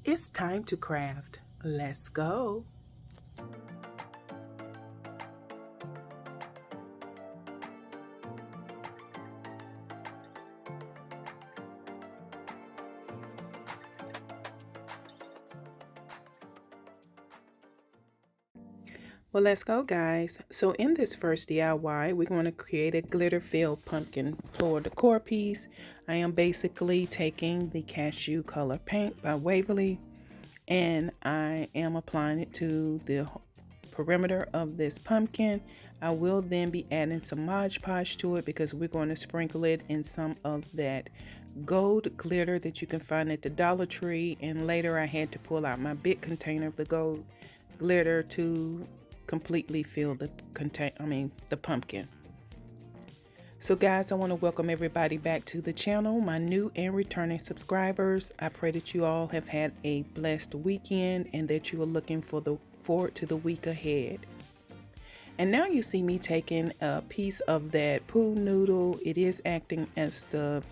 It's time to craft. Let's go. Well, let's go, guys. So in this first DIY, we're going to create a glitter-filled pumpkin floor decor piece. I am basically taking the cashew color paint by Waverly, and I am applying it to the perimeter of this pumpkin. I will then be adding some Mod Podge to it because we're going to sprinkle it in some of that gold glitter that you can find at the Dollar Tree, and later I had to pull out my big container of the gold glitter to completely fill the the pumpkin. So guys, I want to welcome everybody back to the channel, my new and returning subscribers. I pray that you all have had a blessed weekend and that you are looking forward to the week ahead. And now you see me taking a piece of that pool noodle. It is acting as the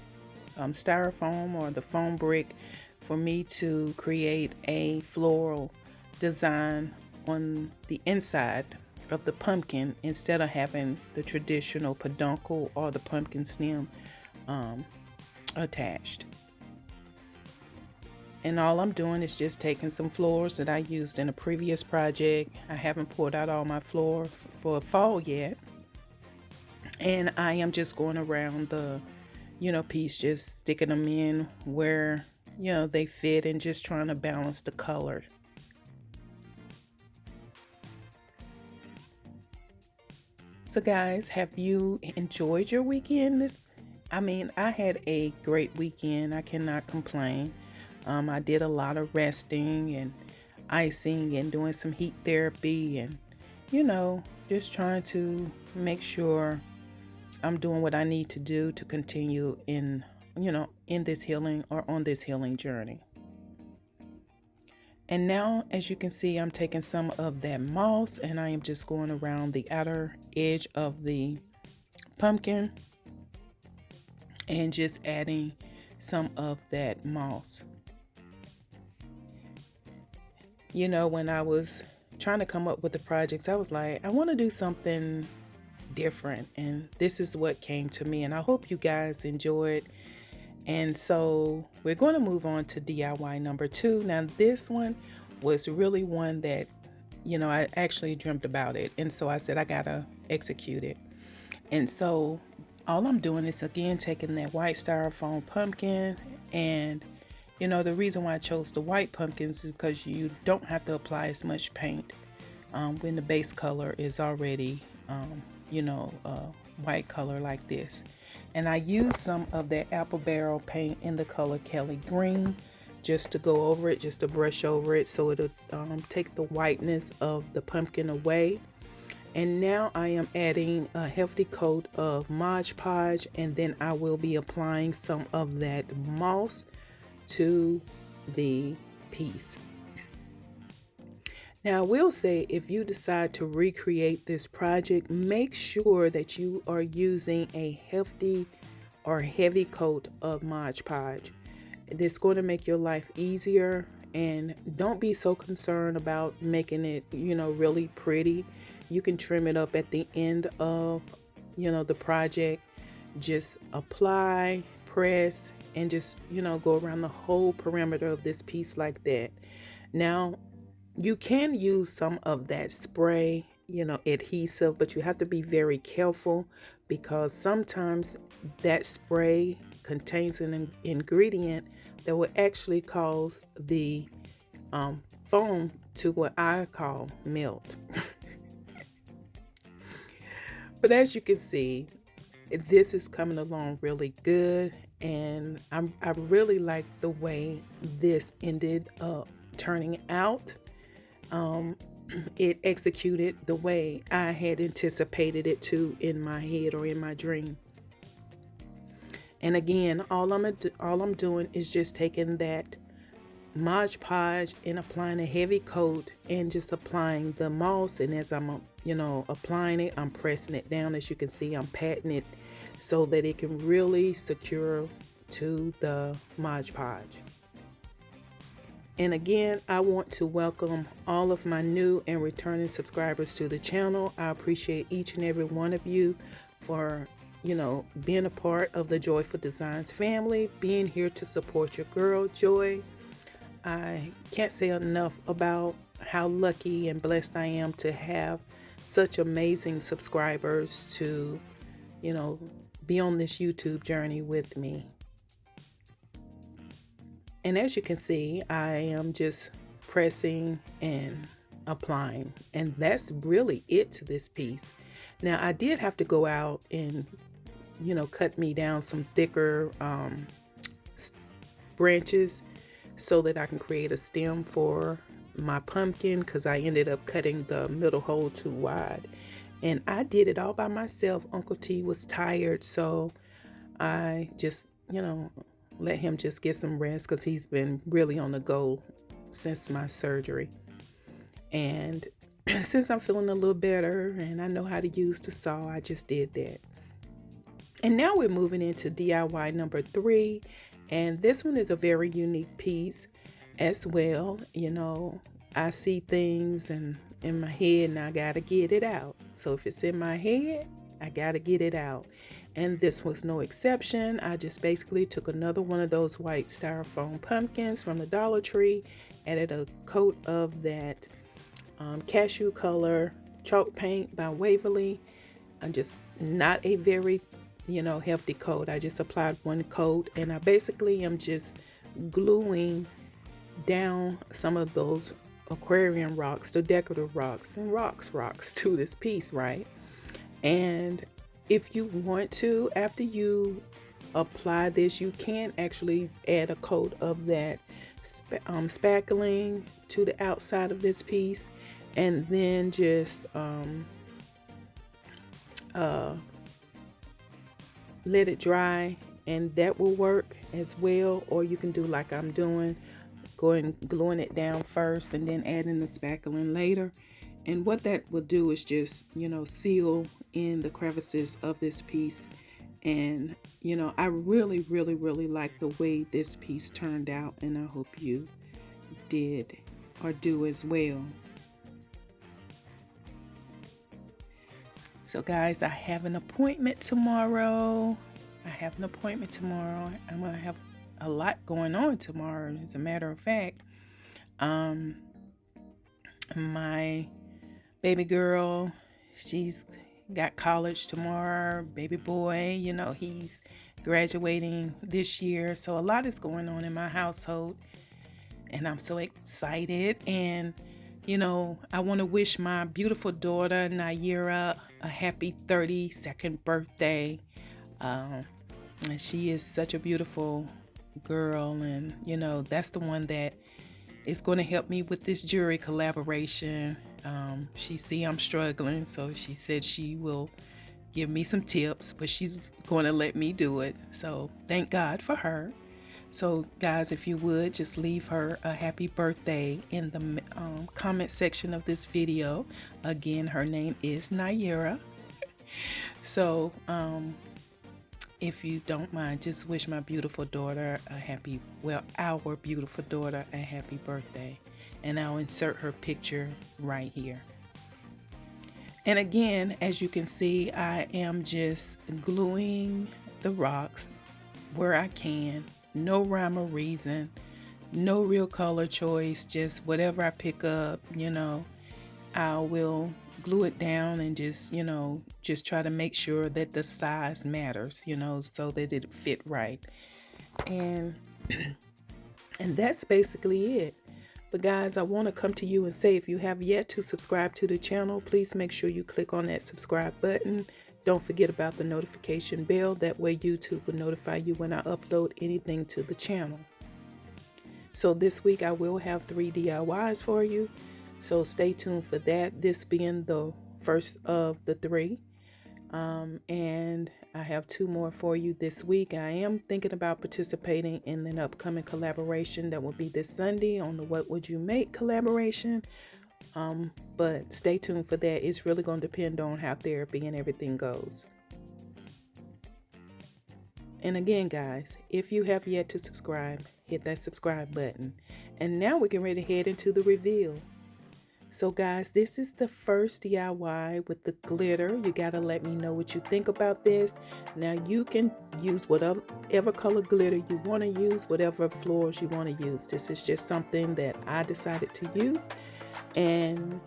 styrofoam or the foam brick for me to create a floral design on the inside of the pumpkin instead of having the traditional peduncle or the pumpkin stem attached. And all I'm doing is just taking some floors that I used in a previous project. I haven't poured out all my floors for fall yet, and I am just going around the piece, just sticking them in where they fit and just trying to balance the color. So guys, have you enjoyed your weekend? I had a great weekend. I cannot complain. I did a lot of resting and icing and doing some heat therapy and, just trying to make sure I'm doing what I need to do to continue in this healing or on this healing journey. And now, as you can see, I'm taking some of that moss and I am just going around the outer edge of the pumpkin and just adding some of that moss. When I was trying to come up with the projects, I was like, I want to do something different, and this is what came to me, and I hope you guys enjoyed. And so we're going to move on to DIY number 2. Now this one was really one that I actually dreamt about it, and so I said I gotta execute it. And so all I'm doing is again taking that white styrofoam pumpkin, and the reason why I chose the white pumpkins is because you don't have to apply as much paint when the base color is already white color like this. And I used some of that apple barrel paint in the color Kelly Green just to go over it, just to brush over it so it'll take the whiteness of the pumpkin away. And now I am adding a hefty coat of Mod Podge, and then I will be applying some of that moss to the piece. Now, I will say, if you decide to recreate this project, make sure that you are using a hefty or heavy coat of Mod Podge. This is going to make your life easier, and don't be so concerned about making it, really pretty. You can trim it up at the end of, the project. Just apply, press, and just, go around the whole perimeter of this piece like that. Now, you can use some of that spray, adhesive, but you have to be very careful because sometimes that spray contains an ingredient that will actually cause the foam to what I call melt. But as you can see, this is coming along really good, and I really like the way this ended up turning out. It executed the way I had anticipated it to in my head or in my dream. And again, all I'm doing is just taking that Mod Podge and applying a heavy coat and just applying the moss. And as I'm applying it, I'm pressing it down. As you can see, I'm patting it so that it can really secure to the Mod Podge. And again, I want to welcome all of my new and returning subscribers to the channel. I appreciate each and every one of you for, being a part of the Joyful Designs family, being here to support your girl, Joy. I can't say enough about how lucky and blessed I am to have such amazing subscribers to, be on this YouTube journey with me. And as you can see, I am just pressing and applying, and that's really it to this piece. Now I did have to go out and, cut me down some thicker branches so that I can create a stem for my pumpkin, because I ended up cutting the middle hole too wide. And I did it all by myself. Uncle T was tired, so I just, let him just get some rest, because he's been really on the go since my surgery. And since I'm feeling a little better and I know how to use the saw, I just did that. And now we're moving into DIY number 3. And this one is a very unique piece as well. I see things and in my head and I gotta get it out. So if it's in my head, I gotta get it out. And this was no exception. I just basically took another one of those white styrofoam pumpkins from the Dollar Tree, added a coat of that cashew color chalk paint by Waverly, and just not a very hefty coat. I just applied one coat, and I basically am just gluing down some of those aquarium rocks, the decorative rocks and rocks to this piece, right? And if you want to, after you apply this, you can actually add a coat of that spackling to the outside of this piece, and then just let it dry, and that will work as well. Or you can do like I'm doing, gluing it down first and then adding the spackling later. And what that will do is just, seal in the crevices of this piece. And, I really, really, really like the way this piece turned out, and I hope you did or do as well. So guys, I have an appointment tomorrow. I'm going to have a lot going on tomorrow, as a matter of fact. My baby girl, she's got college tomorrow. Baby boy, he's graduating this year. So a lot is going on in my household, and I'm so excited. And I want to wish my beautiful daughter Naira a happy 32nd birthday. And she is such a beautiful girl, and that's the one that is going to help me with this jewelry collaboration. She see I'm struggling, so she said she will give me some tips, but she's going to let me do it. So thank God for her. So guys, if you would just leave her a happy birthday in the comment section of this video. Again, her name is Naira. So if you don't mind, just wish my beautiful daughter our beautiful daughter a happy birthday. And I'll insert her picture right here. And again, as you can see, I am just gluing the rocks where I can. No rhyme or reason, no real color choice, just whatever I pick up, I will glue it down and just try to make sure that the size matters, so that it fit right. And that's basically it. But guys, I want to come to you and say, if you have yet to subscribe to the channel, please make sure you click on that subscribe button. Don't forget about the notification bell. That way YouTube will notify you when I upload anything to the channel. So this week I will have 3 DIYs for you. So stay tuned for that. This being the first of the 3. And I have 2 more for you this week. I am thinking about participating in an upcoming collaboration that will be this Sunday on the What Would You Make collaboration. But stay tuned for that. It's really going to depend on how therapy and everything goes. And again, guys, if you have yet to subscribe, hit that subscribe button. And now we're getting ready to head into the reveal. So guys, this is the first DIY with the glitter. You gotta let me know what you think about this. Now you can use whatever color glitter you want to use, whatever floors you want to use. This is just something that I decided to use. And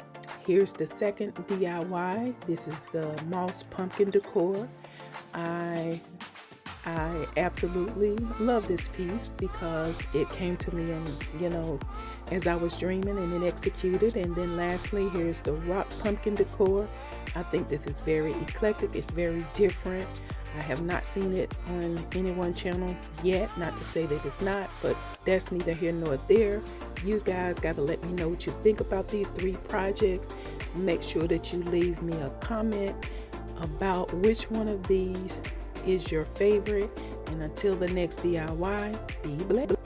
here's the second DIY. This is the moss pumpkin decor. I absolutely love this piece because it came to me and as I was dreaming and then executed. And then lastly, here's the rock pumpkin decor. I think this is very eclectic. It's very different. I have not seen it on anyone's channel yet. Not to say that it's not, but that's neither here nor there. You guys got to let me know what you think about these 3 projects. Make sure that you leave me a comment about which one of these is your favorite. And until the next DIY, be blessed.